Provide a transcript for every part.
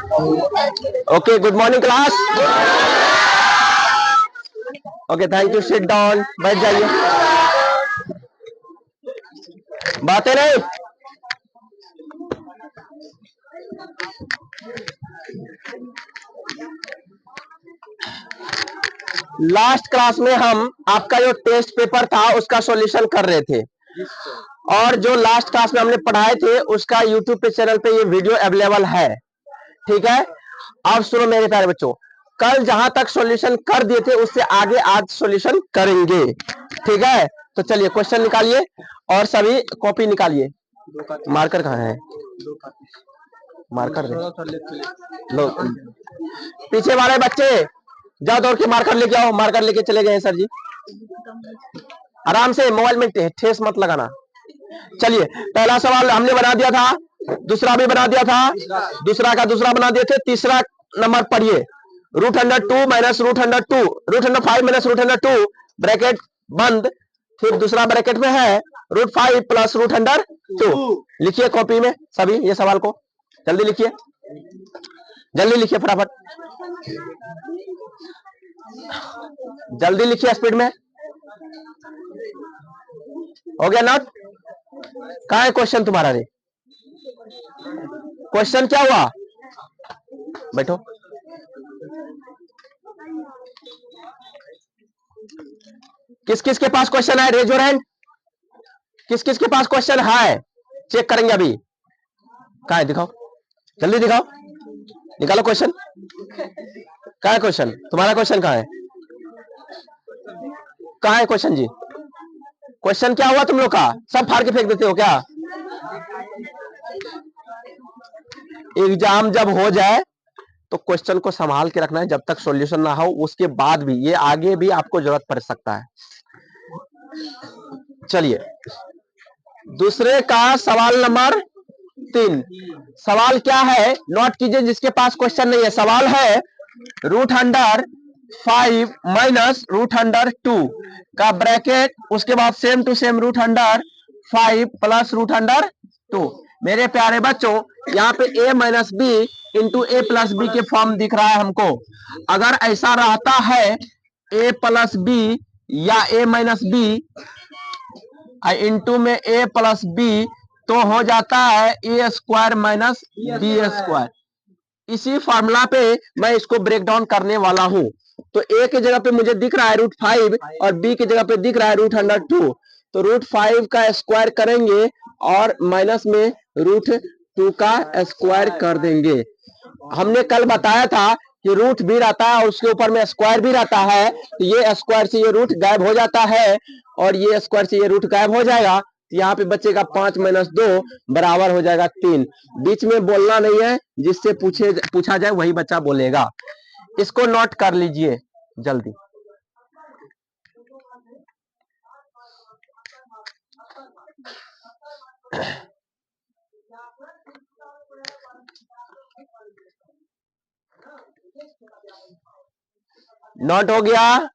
Okay, good morning class. Okay, thank you. Sit down. बैठ जाइए. बातें नहीं. लास्ट क्लास में हम आपका जो टेस्ट पेपर था उसका सॉल्यूशन कर रहे थे, और जो लास्ट क्लास में हमने पढ़ाए थे उसका यूट्यूब पे चैनल पे ये वीडियो अवेलेबल है. ठीक है. अब सुनो मेरे प्यारे बच्चों, कल जहां तक सॉल्यूशन कर दिए थे उससे आगे आज सॉल्यूशन करेंगे. ठीक है. तो चलिए क्वेश्चन निकालिए और सभी कॉपी निकालिए. मार्कर कहाँ है? मार्कर लो. पीछे वाले बच्चे जाओ दौड़ के मार्कर लेके आओ. मार्कर लेके चले गए सर जी. आराम से, मोबाइल में ठेस मत लगाना. चलिए, पहला सवाल हमने बना दिया था, दूसरा भी बना दिया था, दूसरा का दूसरा बना दिए थे. तीसरा नंबर पढ़िए. √2 माइनस √2, √5 माइनस √2 ब्रैकेट बंद. फिर दूसरा ब्रैकेट में है √5 प्लस √2. लिखिए कॉपी में सभी ये सवाल को. जल्दी लिखिए, जल्दी लिखिए, फटाफट जल्दी लिखिए, स्पीड में. हो गया नोट? कहाँ है क्वेश्चन तुम्हारा? रे क्वेश्चन क्या हुआ? बैठो. किस किस के पास क्वेश्चन है? Raise your hand. किस किस के पास क्वेश्चन है? चेक करेंगे अभी. कहाँ है? दिखाओ, जल्दी दिखाओ. निकालो क्वेश्चन. कहाँ है क्वेश्चन? तुम्हारा क्वेश्चन कहाँ है? कहाँ है क्वेश्चन जी? क्वेश्चन क्या हुआ तुम लोग का? सब फाड़ के फेंक देते हो क्या? एग्जाम जब हो जाए तो क्वेश्चन को संभाल के रखना है. जब तक सॉल्यूशन ना हो उसके बाद भी ये आगे भी आपको जरूरत पड़ सकता है. चलिए, दूसरे का सवाल नंबर 3. सवाल क्या है? नोट कीजिए जिसके पास क्वेश्चन नहीं है. सवाल है √5 माइनस √2 का ब्रैकेट, उसके बाद सेम टू सेम √5 प्लस √2. मेरे प्यारे बच्चों, यहाँ पे a minus B into A plus B के फॉर्म दिख रहा है हमको. अगर ऐसा रहता है a प्लस बी या a माइनस बी इंटू में a प्लस बी, तो हो जाता है A square minus B square. इसी फॉर्मूला पे मैं इसको ब्रेक डाउन करने वाला हूं. तो ए की जगह पे मुझे दिख रहा है √5 और बी की जगह पे दिख रहा है √2. तो √5 का स्क्वायर करेंगे और माइनस में √2 का स्क्वायर कर देंगे. हमने कल बताया था कि रूट भी रहता है और उसके ऊपर में स्क्वायर भी रहता है. तो ये स्क्वायर से ये रूट गायब हो जाता है और ये स्क्वायर से ये रूट गायब हो जाएगा. यहाँ पे बचेगा 5 माइनस 2 बराबर हो जाएगा 3. बीच में बोलना नहीं है, जिससे पूछा जाए वही बच्चा बोलेगा. इसको नोट कर लीजिए जल्दी. नोट हो गया?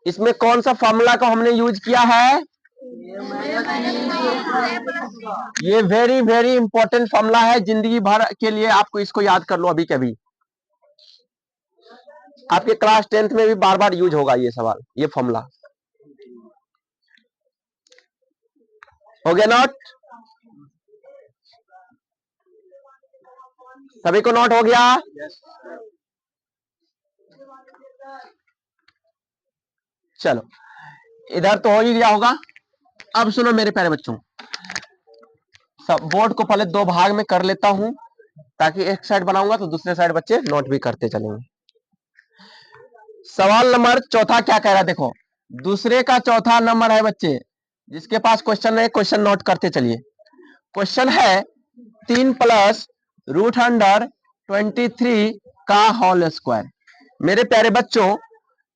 इसमें कौन सा फॉर्मूला को हमने यूज किया है? ये वेरी वेरी इंपॉर्टेंट फॉर्मूला है. जिंदगी भर के लिए आपको इसको याद कर लो. अभी के अभी आपके क्लास 10th में भी बार बार यूज होगा ये सवाल, ये फॉर्मूला. हो गया नोट? सभी को नोट हो गया? चलो, इधर तो हो ही गया होगा. अब सुनो मेरे प्यारे बच्चों, सब बोर्ड को पहले 2 भाग में कर लेता हूं ताकि एक साइड बनाऊंगा तो दूसरे साइड बच्चे नोट भी करते चलेंगे. सवाल नंबर चौथा क्या कह रहा है? देखो, दूसरे का चौथा नंबर है बच्चे. जिसके पास क्वेश्चन है क्वेश्चन नोट करते चलिए. क्वेश्चन है 3 प्लस √23 का होल स्क्वायर. मेरे प्यारे बच्चों,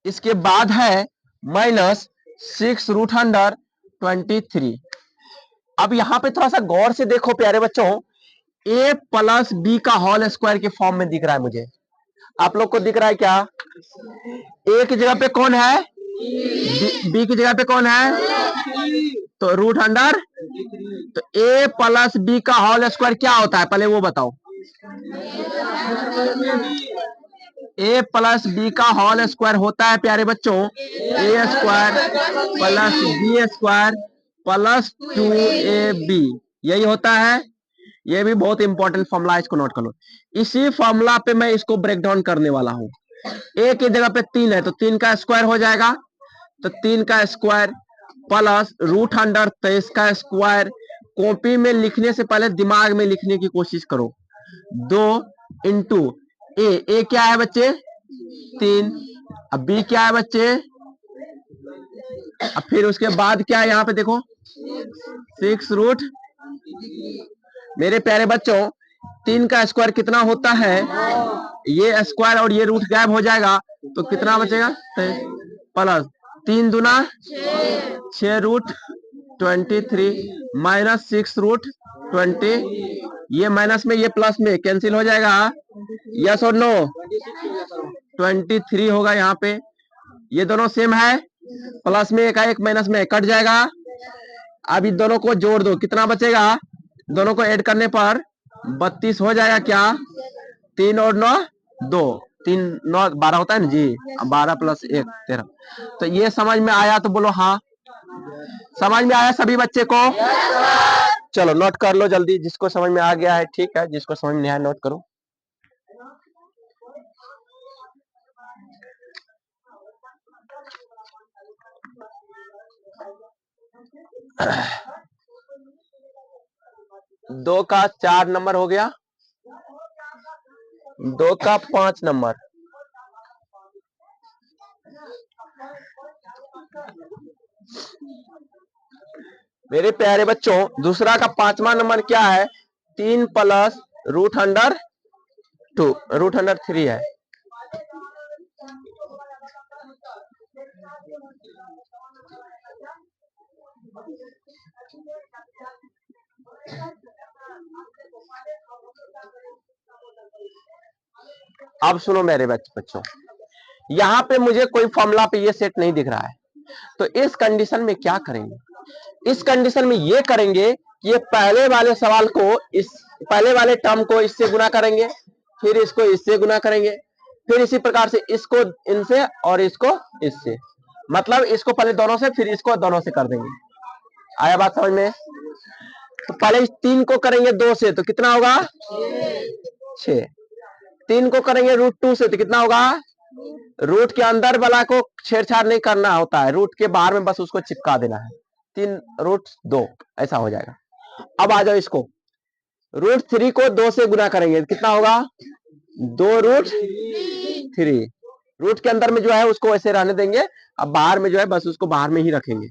इसके बाद है माइनस 6 √23. अब यहां पे थोड़ा सा गौर से देखो प्यारे बच्चों, a प्लस बी का होल स्क्वायर के फॉर्म में दिख रहा है मुझे. आप लोग को दिख रहा है क्या? ए की जगह पे कौन है? बी की जगह पे कौन है? तो रूट अंडर, तो a प्लस बी का होल स्क्वायर क्या होता है पहले वो बताओ। a प्लस बी का होल स्क्वायर होता है प्यारे बच्चों A square plus B square plus 2ab, यही होता है। ये भी बहुत इंपॉर्टेंट फॉर्मूला है, इसको नोट कर लो। इसी फॉर्मूला पे मैं इसको ब्रेक डाउन करने वाला हूं। a की जगह पे 3 है तो 3 का स्क्वायर हो जाएगा, तो 3 का स्क्वायर प्लस रूट अंडर 23 का स्क्वायर। कॉपी में लिखने से पहले दिमाग में लिखने की कोशिश करो। 2 इंटू ए क्या है बच्चे 3, अब बी क्या है बच्चे, अब फिर उसके बाद क्या है यहाँ पे देखो 6 रूट। मेरे प्यारे बच्चों 3 का स्क्वायर कितना होता है, ये स्क्वायर और ये रूट गायब हो जाएगा तो कितना बचेगा प्लस 3 दूना 6 रूट 23 माइनस 6 रूट 20, ये माइनस में ये प्लस में कैंसिल हो जाएगा, यस और नो 23 होगा यहाँ पे। ये दोनों सेम है, प्लस में एक है एक माइनस में कट जाएगा। अब इन दोनों को जोड़ दो कितना बचेगा, दोनों को ऐड करने पर 32 हो जाएगा क्या, 3 और 9 2, 3 9 12 होता है ना जी, 12 प्लस 1 13। तो ये समझ में आया तो बोलो हाँ। समझ में आया सभी बच्चे को? चलो नोट कर लो जल्दी, जिसको समझ में आ गया है ठीक है, जिसको समझ में नहीं आया नोट करो। दो का 4 नंबर हो गया, 2 का 5 नंबर, मेरे प्यारे बच्चों दूसरा का 5वां नंबर क्या है, 3 plus root under 2 root under 3 है। अब सुनो मेरे बच्चों, यहां पे मुझे कोई फॉर्मूला पे ये सेट नहीं दिख रहा है, तो इस कंडीशन में क्या करेंगे, इस कंडीशन में ये करेंगे कि ये पहले वाले सवाल को इस पहले वाले टर्म को इससे गुना करेंगे, फिर इसको इससे गुना करेंगे, फिर इसी प्रकार से इसको इनसे और इसको इससे, मतलब इसको पहले दोनों से फिर इसको दोनों से कर देंगे। आया बात समझ में? तो पहले इस 3 को करेंगे 2 से तो कितना होगा 6, 3 को करेंगे रूट 2 से तो कितना होगा, रूट के अंदर वाला को छेड़छाड़ नहीं करना होता है, रूट के बाहर में बस उसको चिपका देना है, 3 रूट 2 ऐसा हो जाएगा। अब आ जाओ इसको रूट 3 को 2 से गुना करेंगे कितना होगा 2 रूट 3, रूट के अंदर में जो है उसको ऐसे रहने देंगे, अब बाहर में जो है बस उसको बाहर में ही रखेंगे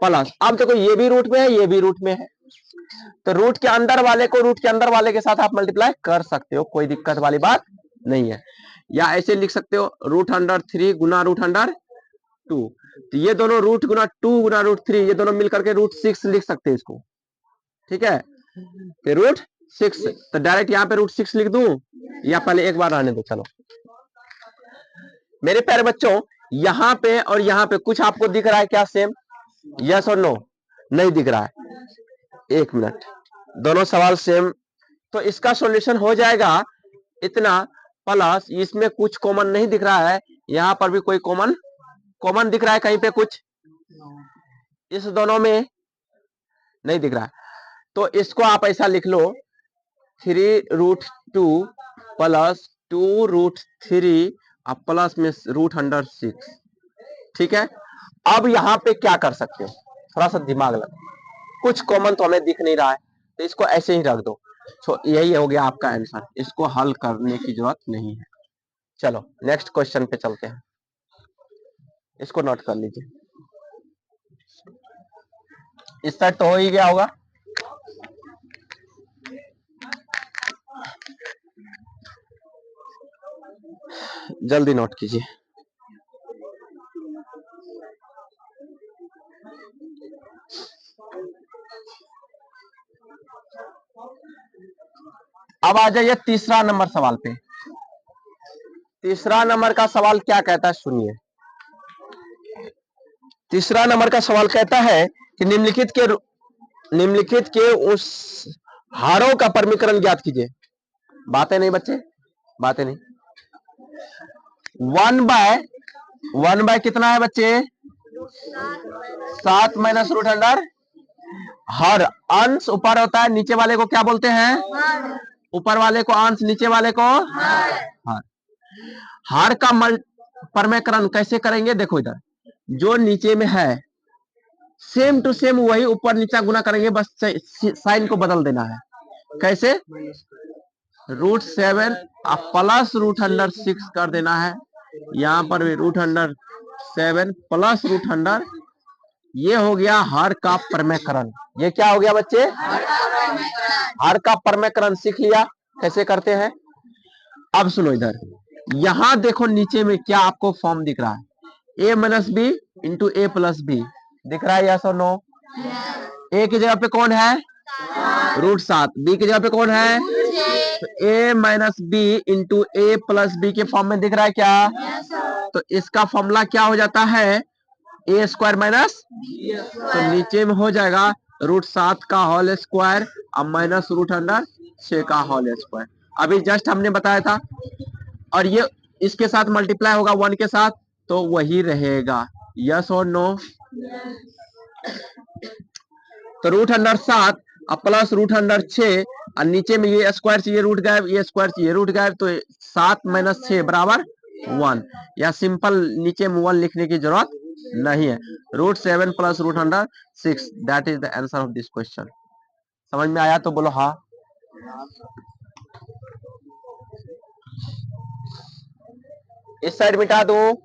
प्लस। अब देखो ये भी रूट में है ये भी रूट में है, तो रूट के अंदर वाले को रूट के अंदर वाले के साथ आप मल्टीप्लाई कर सकते हो, कोई दिक्कत वाली बात नहीं है। या ऐसे लिख सकते हो रूट अंडर 3 गुना रूट अंडर 2, तो ये दोनों रूट गुना 2 गुना रूट 3 ये दोनों मिलकर के रूट 6 लिख सकते हैं इसको, ठीक है, फिर रूट 6, तो डायरेक्ट यहाँ पे रूट 6 लिख दूं या पहले एक बार रहने दो। चलो मेरे प्यारे बच्चों यहाँ पे और यहाँ पे कुछ आपको दिख रहा है क्या सेम, यस और नो, नहीं दिख रहा है, एक मिनट, दोनों सवाल सेम, तो इसका सॉल्यूशन हो जाएगा इतना प्लस इसमें कुछ कॉमन नहीं दिख रहा है, यहां पर भी कोई कॉमन दिख रहा है कहीं पे कुछ, इस दोनों में नहीं दिख रहा है, तो इसको आप ऐसा लिख लो 3 रूट 2 प्लस 2 रूट 3 और प्लस में रूट अंडर 6, ठीक है। अब यहां पे क्या कर सकते हो, थोड़ा सा दिमाग लगा, कुछ कॉमन तो हमें दिख नहीं रहा है तो इसको ऐसे ही रख दो, तो यही हो गया आपका आंसर, इसको हल करने की जरूरत नहीं है। चलो नेक्स्ट क्वेश्चन पे चलते हैं, इसको नोट कर लीजिए, इस साइड तो हो ही गया होगा, जल्दी नोट कीजिए। अब आ जाइए तीसरा नंबर सवाल पे, तीसरा नंबर का सवाल क्या कहता है सुनिए, तीसरा नंबर का सवाल कहता है कि निम्नलिखित के उस हारों का परमीकरण ज्ञात कीजिए। बातें नहीं बच्चे, बातें नहीं। 1 बाय कितना है बच्चे? 7 माइनस रूट अंडर। हर अंश ऊपर होता है, नीचे वाले को क्या बोलते हैं? ऊपर वाले को अंश, नीचे वाले को हर। हर का परमीकरण कैसे करेंगे? देखो इधर, जो नीचे में है सेम टू सेम वही ऊपर नीचा गुना करेंगे, बस साइन को बदल देना है। कैसे? √7 प्लस √6 कर देना है। यहां पर भी √7 प्लस √, ये हो गया हर का परमीकरण। ये क्या हो गया बच्चे? हर का परमीकरण सीख लिया कैसे करते हैं। अब सुनो इधर, यहां देखो नीचे में क्या आपको फॉर्म दिख रहा है? a minus B into A plus B दिख रहा है, यस और नो? ए की जगह पे कौन है? √7। बी की जगह पे कौन है? तो a minus B into A plus B के फॉर्म में दिख रहा है क्या? तो इसका फॉर्मूला क्या हो जाता है? a² माइनस, तो नीचे में हो जाएगा √7 का होल स्क्वायर अब माइनस √6 का होल स्क्वायर। अभी जस्ट हमने बताया था, और ये इसके साथ मल्टीप्लाई होगा 1 के साथ, तो वही रहेगा, यस और नो? तो √7 अब प्लस √6 और नीचे में ये स्क्वायर चाहिए, रूट गायब, ये स्क्वायर चाहिए, रूट गायब, तो 7 माइनस 6 बराबर 1, या सिंपल नीचे में 1 लिखने की जरूरत नहीं है। √7 plus √6, that is the answer of this question. समझ में आया तो बोलो हाँ। इस साइड मिटा दो।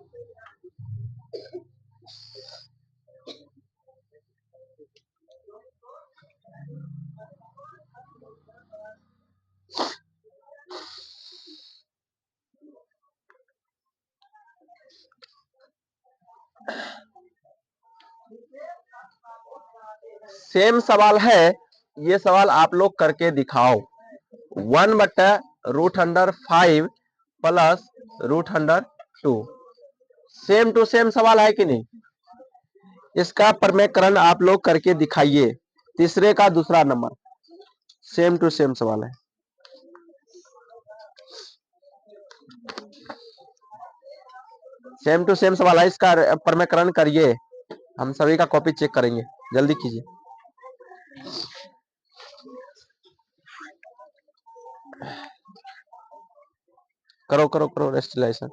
सेम सवाल है, ये सवाल आप लोग करके दिखाओ। 1/√5 प्लस √2, सेम टू सेम सवाल है कि नहीं? इसका परमीकरण आप लोग करके दिखाइए। तीसरे का दूसरा नंबर, सेम टू सेम सवाल है। सेम टू सेम सवाल है, इसका परमीकरण करिए। हम सभी का कॉपी चेक करेंगे, जल्दी कीजिए। करो करो करो, रेस्टिलाइजेशन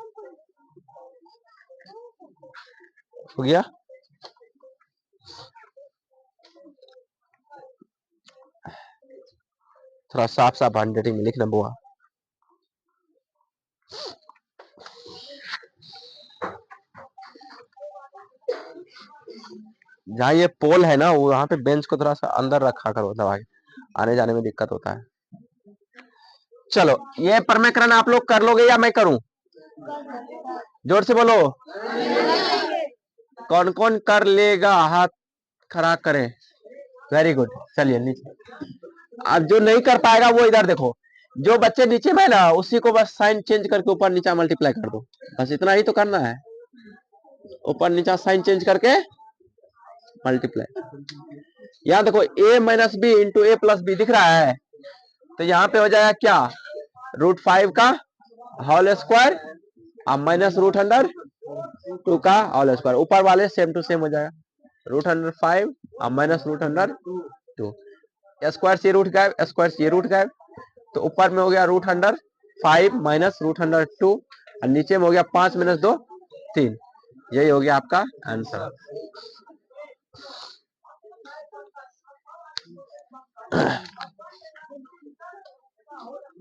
हो गया। थोड़ा साफ साफ हैंडराइटिंग में लिखना बुआ। जहाँ ये पोल है ना, वहां पे बेंच को थोड़ा सा अंदर रखा करो, दबा के, आने जाने में दिक्कत होता है। चलो, ये परमीकरण आप लोग कर लोगे या मैं करूं? जोर से बोलो, कौन कौन कर लेगा? हाथ खड़ा करें। वेरी गुड, चलिए नीचे। अब जो नहीं कर पाएगा वो इधर देखो, जो बच्चे नीचे में है ना, उसी को बस साइन चेंज करके ऊपर नीचा मल्टीप्लाई कर दो, बस इतना ही तो करना है। ऊपर नीचा साइन चेंज करके मल्टीप्लाई। यहां देखो a minus B into A plus B दिख रहा है, तो यहाँ पे हो जाएगा क्या? √5 का होल स्क्वायर और माइनस √2 का होल स्क्वायर। ऊपर वाले सेम टू सेम हो जाएगा, √5 और माइनस √2। स्क्वायर से रूट गायब, स्क्वायर से रूट गायब, तो ऊपर में हो गया √5 माइनस √2 और नीचे में हो गया 5 - 2 3। यही हो गया आपका आंसर।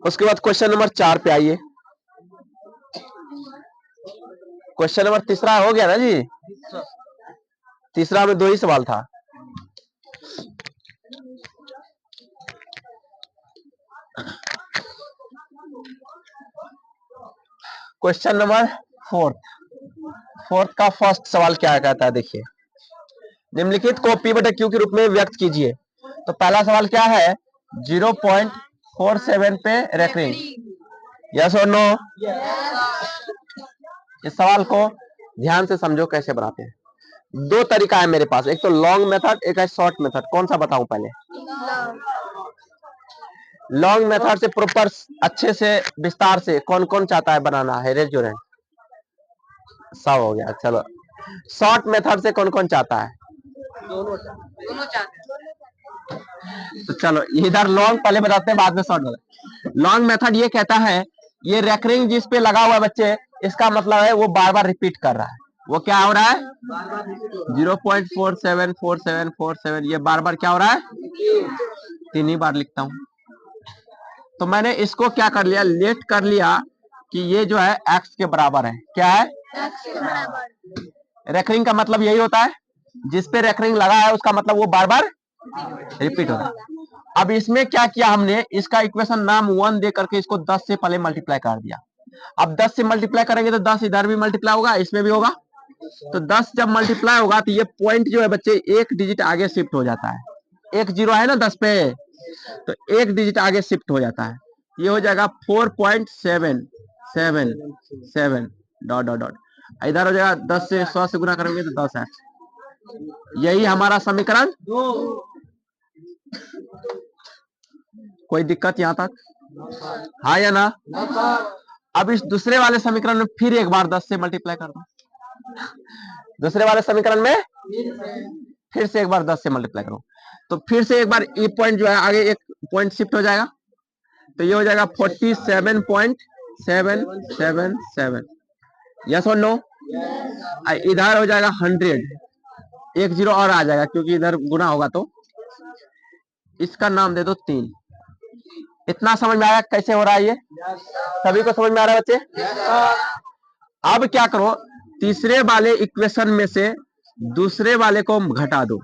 उसके बाद क्वेश्चन नंबर 4 पे आइए। क्वेश्चन नंबर तीसरा हो गया ना जी? तीसरा में 2 ही सवाल था। क्वेश्चन नंबर 4 का फर्स्ट सवाल क्या कहता है, देखिए। निम्नलिखित को P/Q के रूप में व्यक्त कीजिए। तो पहला सवाल क्या है? 0.47 पे रेकरिंग, यस और नो? इस सवाल को ध्यान से समझो कैसे बनाते हैं। दो तरीका है मेरे पास, एक तो लॉन्ग मेथड, एक है शॉर्ट मेथड। कौन सा बताऊं पहले? लॉन्ग मेथड से प्रॉपर अच्छे से विस्तार से कौन कौन चाहता है बनाना है? Raise your hand. सब हो गया, चलो। शॉर्ट मेथड से कौन कौन चाहता है? दोनों चाहते हैं। तो चलो इधर लॉन्ग पहले बताते हैं, बाद में शॉर्ट बताते हैं। लॉन्ग मेथड ये कहता है, ये रेकरिंग जिस पे लगा हुआ है बच्चे, इसका मतलब है वो बार बार रिपीट कर रहा है। वो क्या हो रहा है? 0.474747, ये बार बार क्या हो रहा है? 3 ही बार लिखता हूं। तो मैंने इसको क्या कर लिया, लेट कर लिया कि ये जो है एक्स के बराबर है। क्या है? एक्स के बराबर। रेकरिंग का मतलब यही होता है, जिस पे रेकरिंग लगा है उसका मतलब वो बार बार रिपीट हो रहा है। अब इसमें क्या किया हमने, इसका इक्वेशन नाम 1 दे करके इसको 10 से पहले मल्टीप्लाई कर दिया। अब 10 से मल्टीप्लाई करेंगे तो 10 इधर भी मल्टीप्लाई होगा, इसमें भी होगा। तो 10 जब मल्टीप्लाई होगा तो ये पॉइंट जो है बच्चे एक डिजिट आगे शिफ्ट हो जाता है। एक जीरो है ना 10 पे, तो एक डिजिट आगे शिफ्ट हो जाता है। ये हो जाएगा 4.777 डॉट डॉट डॉट। इधर हो जाएगा 10 से 100 से गुना करेंगे तो 10 एक्स। यही हमारा समीकरण। कोई दिक्कत यहां तक? हाँ या ना? अब इस दूसरे वाले समीकरण में फिर एक बार 10 से मल्टीप्लाई कर दो। दूसरे वाले समीकरण में फिर से एक बार 10 से मल्टीप्लाई करो, तो फिर से एक बार ये पॉइंट जो है आगे एक पॉइंट शिफ्ट हो जाएगा। तो ये हो जाएगा 47.777। यस और नो? इधर हो जाएगा 100, एक जीरो और आ जाएगा क्योंकि इधर गुना होगा। तो इसका नाम दे दो 3। इतना समझ में आया कैसे हो रहा है? ये सभी को समझ में आ रहा है बच्चे? अब क्या करो, तीसरे वाले इक्वेशन में से दूसरे वाले को घटा दो।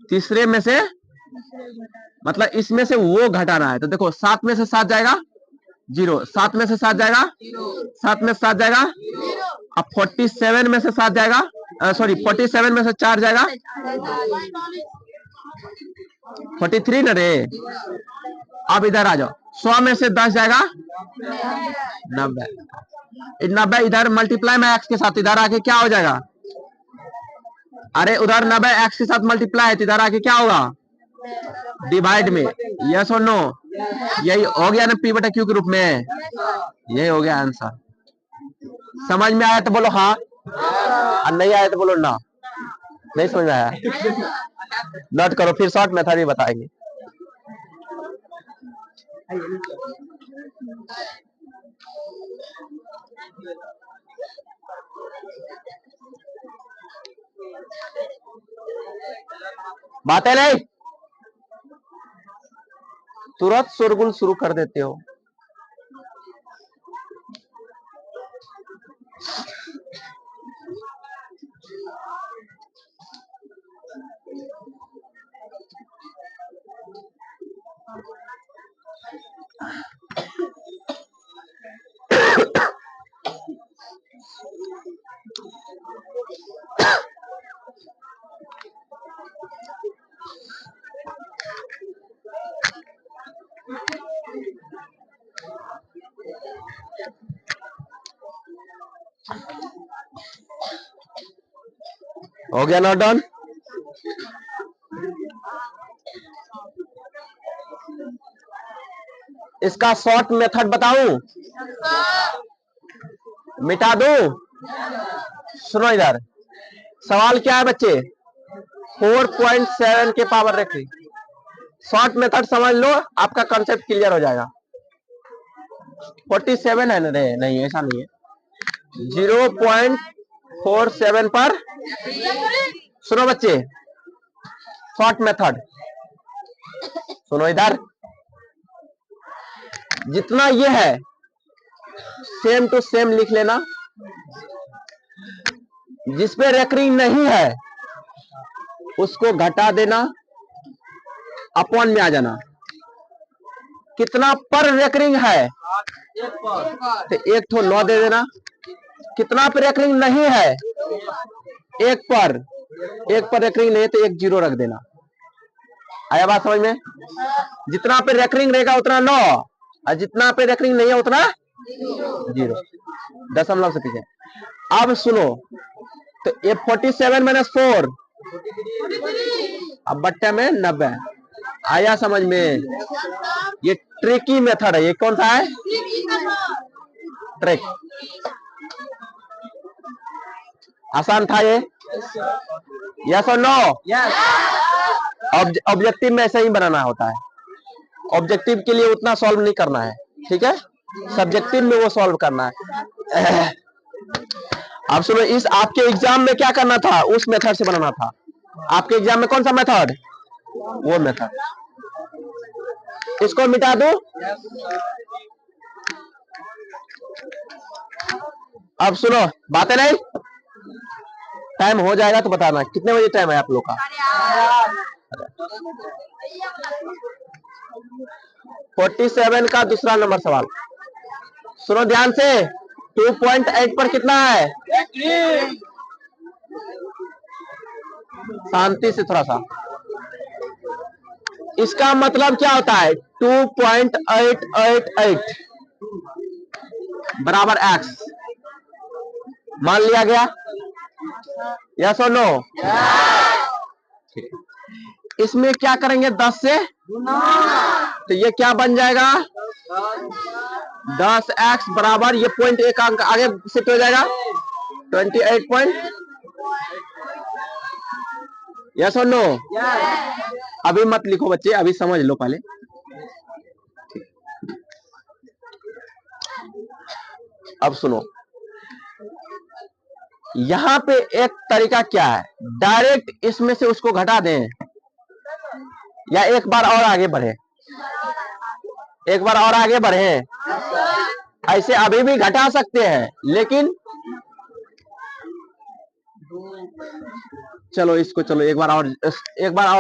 तीसरे में से मतलब इसमें से वो घटाना है। तो देखो 7 में से 7 जाएगा 0, 7 में से 7 जाएगा 7 में से 7 जाएगा। अब 47 में से 7 जाएगा, सॉरी 47 में से 4 जाएगा 43 ना रे। अब इधर आ जाओ, 100 में से 10 जाएगा 90। 90 इधर मल्टीप्लाई में एक्स के साथ, इधर आके क्या हो जाएगा? अरे उधर 90 एक्स के साथ मल्टीप्लाई है, तो इधर आके क्या होगा? डिवाइड में। यस और नो? यही हो गया ना पी बटा क्यू के रूप में। यही हो गया आंसर। समझ में आया तो बोलो हाँ, और नहीं आया तो बोलो ना। नहीं समझ में आया नोट करो, फिर शॉर्ट मेथड भी बताएंगे। बातें नहीं, तुरंत शोरगुल शुरू कर देते हो। हो गया नोट डाउन? इसका शॉर्ट मेथड बताऊं? मिटा दूं? सुनो इधर, सवाल क्या है बच्चे? 4.7 के पावर रखी। शॉर्ट मेथड समझ लो, आपका कंसेप्ट क्लियर हो जाएगा। 47 है ना रे? नहीं ऐसा नहीं है, 0.47 पर। सुनो बच्चे, शॉर्ट मेथड सुनो इधर, जितना ये है सेम टू सेम लिख लेना। जिसपे रेकरिंग नहीं है उसको घटा देना, अपॉन में आ जाना। कितना पर रेकरिंग है तो एक तो 9 दे देना। कितना पर रेकरिंग नहीं है? एक पर रेकरिंग नहीं है तो एक जीरो रख देना। आया बात समझ में? जितना पे रेकरिंग रहेगा उतना 9, और जितना पे रेकरिंग नहीं है उतना 0, दशमलव से पीछे। अब सुनो, तो ये 47 माइनस 4, अब बट्टे में 90 आया समझ में। ये ट्रिकी मेथड है। ये कौन सा है? ट्रिक। आसान था ये? यस और नो? ऑब्जेक्टिव में ऐसे ही बनाना होता है। ऑब्जेक्टिव के लिए उतना सॉल्व नहीं करना है, ठीक है? सब्जेक्टिव में वो सॉल्व करना है। अब सुनो, इस आपके एग्जाम में क्या करना था? उस मेथड से बनाना था। आपके एग्जाम में कौन सा मेथड? वो मेथड। इसको मिटा दो। अब सुनो, बातें नहीं, टाइम हो जाएगा तो बताना। कितने बजे टाइम है आप लोग का? 47 का दूसरा नंबर सवाल सुनो ध्यान से। 2.8 पर कितना है? शांति से थोड़ा सा। इसका मतलब क्या होता है? 2.888 बराबर x मान लिया गया। यस और नो? इसमें क्या करेंगे? 10 से तो ये क्या बन जाएगा? 10x बराबर, ये पॉइंट एक अंक आगे शिफ्ट हो जाएगा, 28 पॉइंट। यस और नो? अभी मत लिखो बच्चे, अभी समझ लो पहले। अब सुनो, यहां पे एक तरीका क्या है? डायरेक्ट इसमें से उसको घटा दें, या एक बार और आगे बढ़े? एक बार और आगे बढ़े। ऐसे अभी भी घटा सकते हैं, लेकिन चलो इसको, चलो एक बार और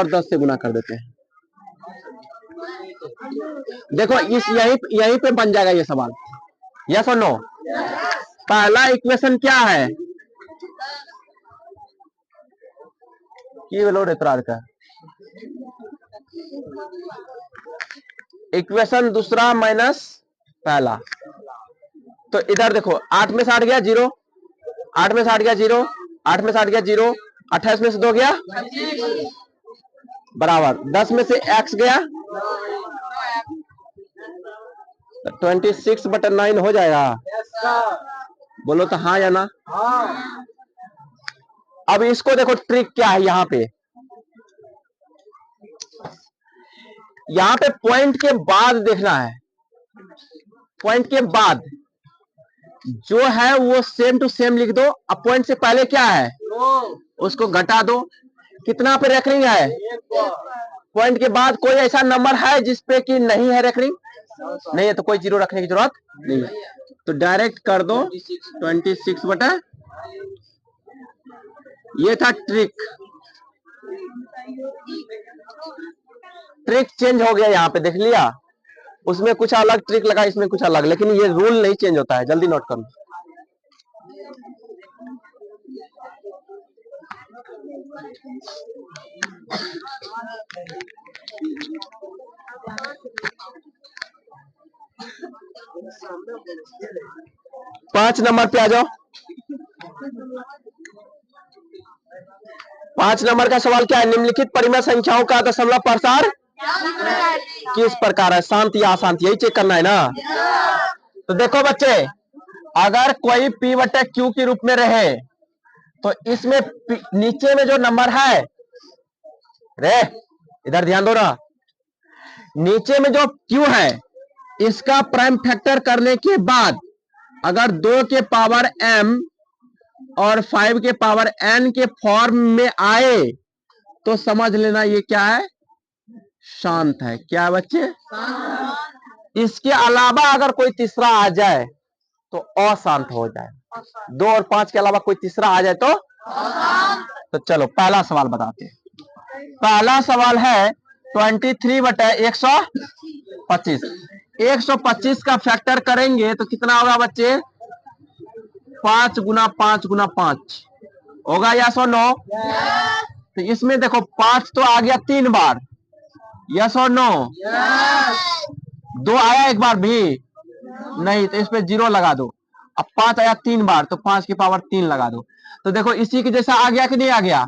10 से गुना कर देते हैं। देखो इस यहीं पे बन जाएगा ये सवाल। यस और नो? पहला इक्वेशन क्या है? का इक्वेशन दूसरा माइनस पहला। तो इधर देखो, 8 में से 8 गया 0, 8 में से 8 गया 0, 8 में से 8 गया 0, 28 में से 2 गया बराबर 10 में से x गया, 26/9 हो जाएगा। बोलो तो हाँ या ना? अब इसको देखो, ट्रिक क्या है यहाँ पे? यहाँ पे पॉइंट के बाद देखना है। पॉइंट के बाद जो है वो सेम टू सेम लिख दो। अब पॉइंट से पहले क्या है उसको घटा दो। कितना पे रेकरिंग है? पॉइंट के बाद कोई ऐसा नंबर है जिसपे कि नहीं है रेकरिंग? नहीं है, तो कोई जीरो रखने की जरूरत नहीं है, तो डायरेक्ट कर दो 26/। ये था ट्रिक। ट्रिक चेंज हो गया यहाँ पे, देख लिया? उसमें कुछ अलग ट्रिक लगा, इसमें कुछ अलग, लेकिन ये रूल नहीं चेंज होता है। जल्दी नोट कर लो। पांच नंबर पे आ जाओ। 5 नंबर का सवाल क्या है? निम्नलिखित परिमेय संख्याओं का दशमलव प्रसार किस प्रकार है? शांत या अशांत, यही चेक करना है ना? तो देखो बच्चे, अगर कोई P/Q के रूप में रहे तो इसमें नीचे में जो नंबर है, रे इधर ध्यान दो ना, नीचे में जो Q है इसका प्राइम फैक्टर करने के बाद अगर 2 के पावर m और 5 के पावर n के फॉर्म में आए तो समझ लेना ये क्या है? शांत है। क्या बच्चे? इसके अलावा अगर कोई तीसरा आ जाए तो अशांत हो जाए। 2 और 5 के अलावा कोई तीसरा आ जाए तो चलो पहला सवाल बताते हैं। पहला सवाल है 23/125। 125 का फैक्टर करेंगे तो कितना होगा बच्चे? 5 गुना 5 गुना 5 होगा। यस और नो? तो इसमें देखो 5 तो आ गया 3 बार। यस और नो? 2 आया एक बार भी? नहीं, तो इस पे 0 लगा दो। अब 5 आया 3 बार, तो 5 की पावर 3 लगा दो। तो देखो इसी के जैसा आ गया कि नहीं आ गया?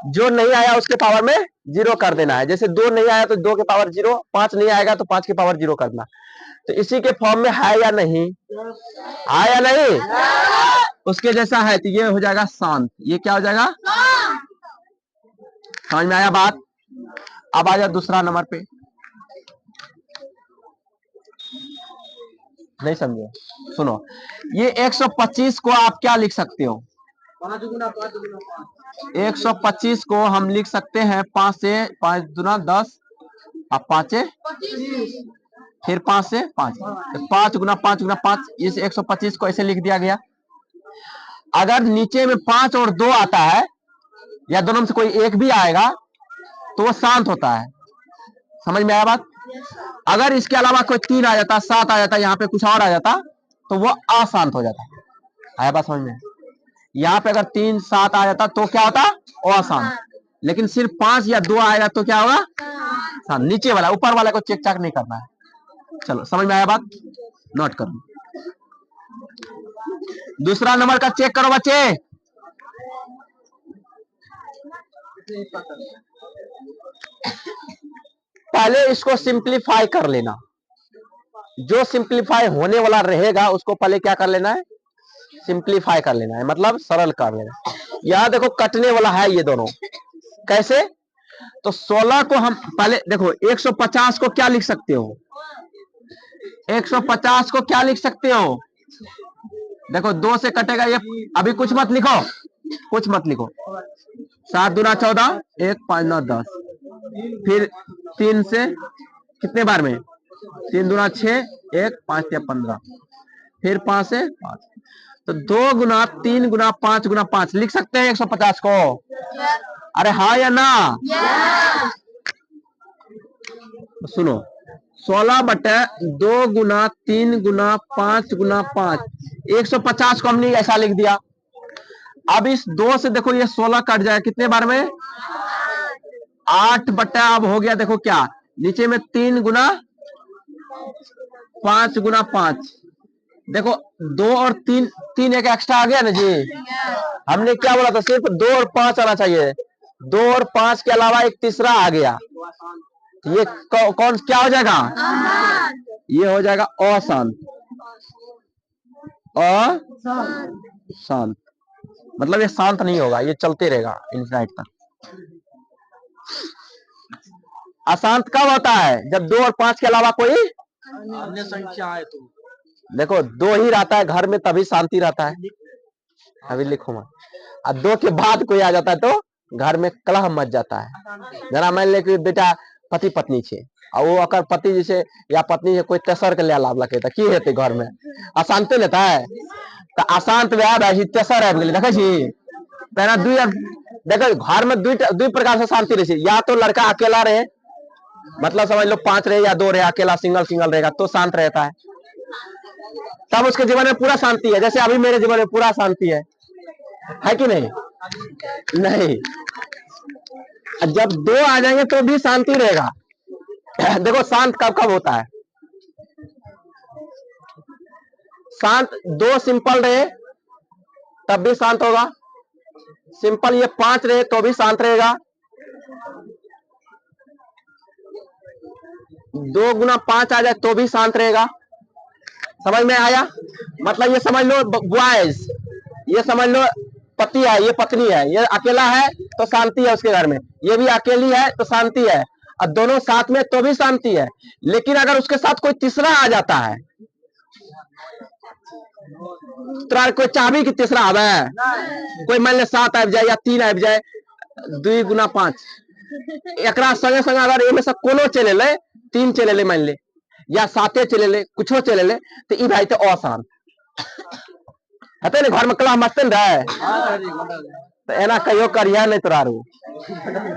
जो नहीं आया उसके पावर में 0 कर देना है। जैसे 2 नहीं आया तो 2 के पावर 0, 5 नहीं आएगा तो 5 की पावर 0 करना। तो इसी के फॉर्म में है या नहीं? है या नहीं? उसके जैसा है, तो ये हो जाएगा शांत। ये क्या हो जाएगा? समझ में आया बात? अब आ जाओ दूसरा नंबर पे। नहीं समझे? सुनो, ये 125 को आप क्या लिख सकते हो? 125 को हम लिख सकते हैं 5 से 5 दूना 10, अब 5 फिर 5 से 5, तो 5 गुना 5 गुना 5, इस 125 को ऐसे लिख दिया गया। अगर नीचे में 5 और 2 आता है या दोनों में से कोई एक भी आएगा तो वो शांत होता है। समझ में आया बात? अगर इसके अलावा कोई 3 आ जाता, 7 आ जाता, यहाँ पे कुछ और आ जाता तो वो अशांत हो जाता। आया बात समझ में? यहाँ पे अगर 3 7 आ जाता तो क्या होता? अशांत। लेकिन सिर्फ 5 या 2 आएगा तो क्या होगा? शांत। नीचे वाला, ऊपर वाला को चेक चाक नहीं करना है। चलो समझ में आया बात? नोट करो। दूसरा नंबर का चेक करो बच्चे। पहले इसको सिंप्लीफाई कर लेना। जो सिंप्लीफाई होने वाला रहेगा उसको पहले क्या कर लेना है? सिंप्लीफाई कर लेना है, मतलब सरल कर लेना। यहां देखो कटने वाला है ये दोनों। कैसे? तो 16 को हम पहले देखो, 150 को क्या लिख सकते हो? 150 को क्या लिख सकते हो? देखो 2 से कटेगा ये, अभी कुछ मत लिखो, कुछ मत लिखो। 7 दूना 14, 1 5 9 10, फिर 3 से कितने बार में? 3 दूना 6, 1 5 या 15, फिर 5 से 5, तो 2 गुना 3 गुना 5 गुना 5 लिख सकते हैं 150 को। अरे हाँ या ना? सुनो, 16 बटे 2 गुना 3 गुना 5 गुना 5, 150 को हमने ऐसा लिख दिया। अब इस 2 से देखो ये 16 कट जाए कितने बार में? 8 बटा, अब हो गया देखो क्या, नीचे में 3 गुना 5 गुना 5, देखो 2 और 3, 3 एक एक्स्ट्रा आ गया ना जी। हमने क्या बोला था? सिर्फ 2 और 5 आना चाहिए। 2 और 5 के अलावा एक तीसरा आ गया, ये कौन क्या हो जाएगा? ये हो जाएगा अशांत। अशांत मतलब ये शांत नहीं होगा, ये चलते रहेगा इनफिनिट तक। अशांत कब होता है? जब 2 और 5 के अलावा कोई अन्य संख्या है तो। देखो 2 ही रहता है घर में, तभी शांति रहता है। अभी लिखो मत। और 2 के बाद कोई आ जाता है तो घर में कलह मच जाता है। जरा मान ले कि बेटा पति पत्नी छे और वो अकर पति जैसे या पत्नी से कोई तेसर के ले लाभ लगे तो की हेते? घर में अशांति लेता है। तो अशांत भाई तेसर आबि गेलै, देखे छी पहला देखो घर में दू प्रकार से शांति रहे, या तो लड़का अकेला रहे, मतलब समझ लो 5 रहे या 2 रहे, अकेला सिंगल रहेगा तो शांत रहता है, तब उसके जीवन में पूरा शांति है। जैसे अभी मेरे जीवन में पूरा शांति है कि नहीं? नहीं। जब 2 आ जाएंगे तो भी शांति रहेगा। देखो शांत कब कब होता है? शांत 2 सिंपल रहे तब भी शांत होगा, सिंपल ये 5 रहे तो भी शांत रहेगा, 2 गुना 5 आ जाए तो भी शांत रहेगा। समझ में आया? मतलब ये समझ लो बॉयज, ये समझ लो पति है, ये पत्नी है, ये अकेला है तो शांति है उसके घर में, ये भी अकेली है तो शांति है, और दोनों साथ में तो भी शांति है। लेकिन अगर उसके साथ कोई तीसरा आ जाता है, कोई चाबी की तीसरा आवे, कोई मान ले 7 आ जाए या 3 आ जाए, 2 गुना 5 एकरा संगे संगे अगर इनमें से कोनो चले ले, 3 चले ले मान ले, या 7 चले ले, कुछो चले ले, तो ई भाई तो अशांत है। घर में कलह मचते न रहे, तो एना कहियो करिया नहीं तोरा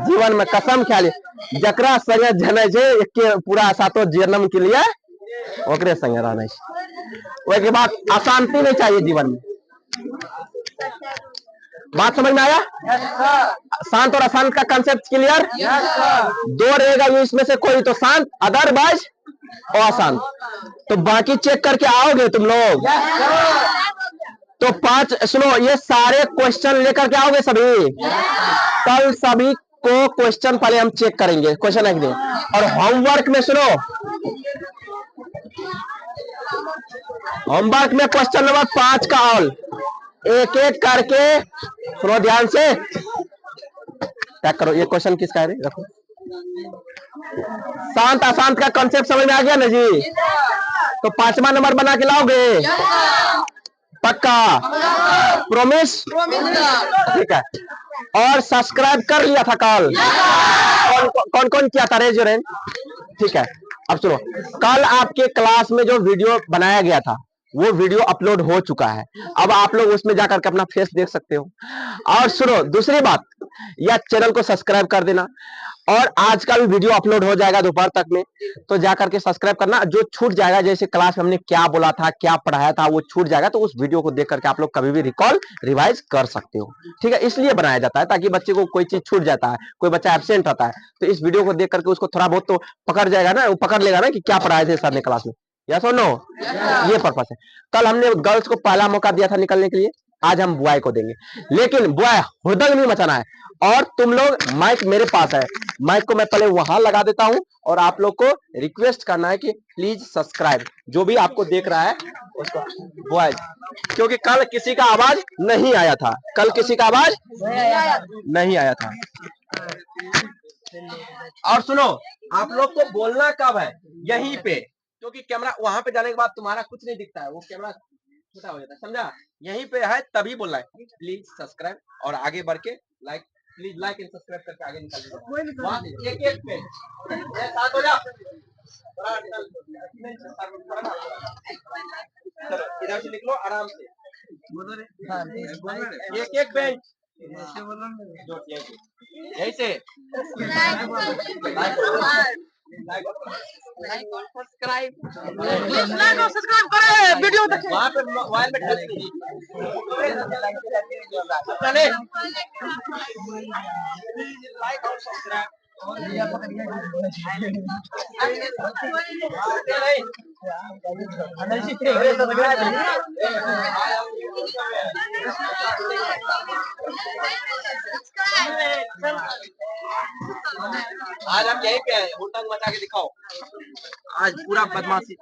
जीवन में, कसम खा ले। जकरा संगे जने जे एके पूरा सातो जन्म के लिए ओकरे संगे रहना है। के बाद अशांति नहीं चाहिए जीवन में। बात समझ में आया? शांत और अशांत का कंसेप्ट क्लियर? 2 रहेगा ये इसमें से कोई तो शांत, अदरवाइज आसान। तो बाकी चेक करके आओगे तुम लोग? तो 5 सुनो, ये सारे क्वेश्चन लेकर के आओगे सभी? कल सभी को क्वेश्चन पहले हम चेक करेंगे, क्वेश्चन लिख दें। और होमवर्क में सुनो, होमवर्क में क्वेश्चन नंबर 5 का ऑल एक एक करके सुनो ध्यान से, टैग करो। ये क्वेश्चन किसका है? रखो। शांत अशांत का कॉन्सेप्ट समझ में आ गया ना जी? तो 5वां नंबर बना के लाओगे? पक्का? प्रॉमिस? ठीक है। और सब्सक्राइब कर लिया था कल? कौन कौन किया था? Raise your hand. ठीक है। अब सुनो, कल आपके क्लास में जो वीडियो बनाया गया था वो वीडियो अपलोड हो चुका है। अब आप लोग उसमें जाकर के अपना फेस देख सकते हो। और सुनो, दूसरी बात, या चैनल को सब्सक्राइब कर देना। और आज का भी वीडियो अपलोड हो जाएगा दोपहर तक में, तो जाकर के सब्सक्राइब करना। जो छूट जाएगा, जैसे क्लास में हमने क्या बोला था, क्या पढ़ाया था, वो छूट जाएगा, तो उस वीडियो को देख करके आप लोग कभी भी रिकॉल रिवाइज कर सकते हो। ठीक है, इसलिए बनाया जाता है ताकि बच्चे को कोई चीज छूट जाता है, कोई बच्चा एब्सेंट रहता है, तो इस वीडियो को देख करके उसको थोड़ा बहुत तो पकड़ जाएगा ना, वो पकड़ लेगा ना कि क्या पढ़ाए थे सर ने क्लास में। यस और नो? ये पर्पस है। कल हमने गर्ल्स को पहला मौका दिया था निकलने के लिए, आज हम बॉय को देंगे। लेकिन बॉय हुड़दंग नहीं मचाना है। और तुम लोग, माइक मेरे पास है, माइक को मैं पहले वहां लगा देता हूं और आप लोग को रिक्वेस्ट करना है कि प्लीज सब्सक्राइब, जो भी आपको देख रहा है उसको बॉयज, क्योंकि कल किसी का आवाज नहीं आया था। कल किसी का आवाज नहीं आया था। और सुनो, आप लोग को बोलना कब है? यहीं पे, क्योंकि कैमरा वहां पे जाने के बाद तुम्हारा कुछ नहीं दिखता है, वो कैमरा छोटा हो जाता है, समझा? यहीं पे है तभी बोलना है प्लीज सब्सक्राइब, और आगे बढ़ के like, please like and subscribe करके आगे निकल एक एक पे साथ हो जा। चलो इधर से निकलो आराम से, एक एक बेंच यही से सब्सक्राइब वीडियो वहाँ पे मोबाइल में लाइक और सब्सक्राइब। आज हम यहीं पे आए, हुड़दंग मचा के दिखाओ। आज पूरा बदमाशी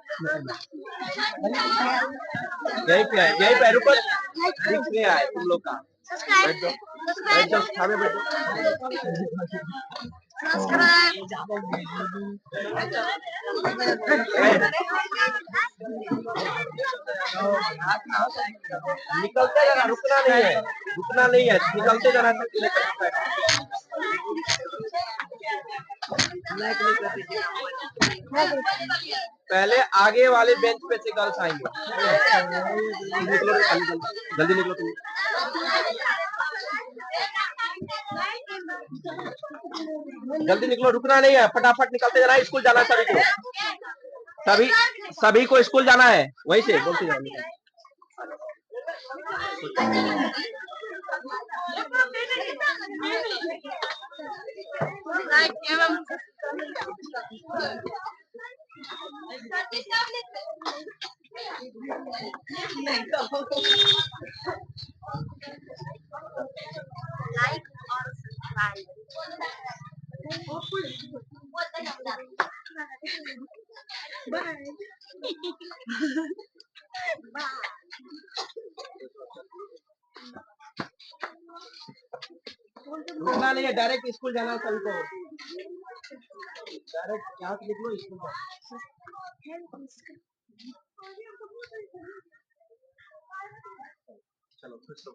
यहीं पे आए, यहीं पे रुको, दिख नहीं आए तुम लोग का। बैठ जाओ, बैठ जाओ, खाने बैठ निकलते जाना, रुकना नहीं है, रुकना नहीं है, निकलते जाना। पहले आगे वाले बेंच पे से गर्ल्स आएंगे। निकलो जल्दी निकलो तुम। जल्दी निकलो, रुकना नहीं है, फटाफट निकलते जाना है। स्कूल जाना है सभी को, सभी को स्कूल जाना है। वहीं से बोलते जाओ। लाइक और सब्सक्राइब। रुकना नहीं है, डायरेक्ट स्कूल जाना है सभी को। डायरेक्ट यहाँ से निकलो स्कूल चलो खुश रहो।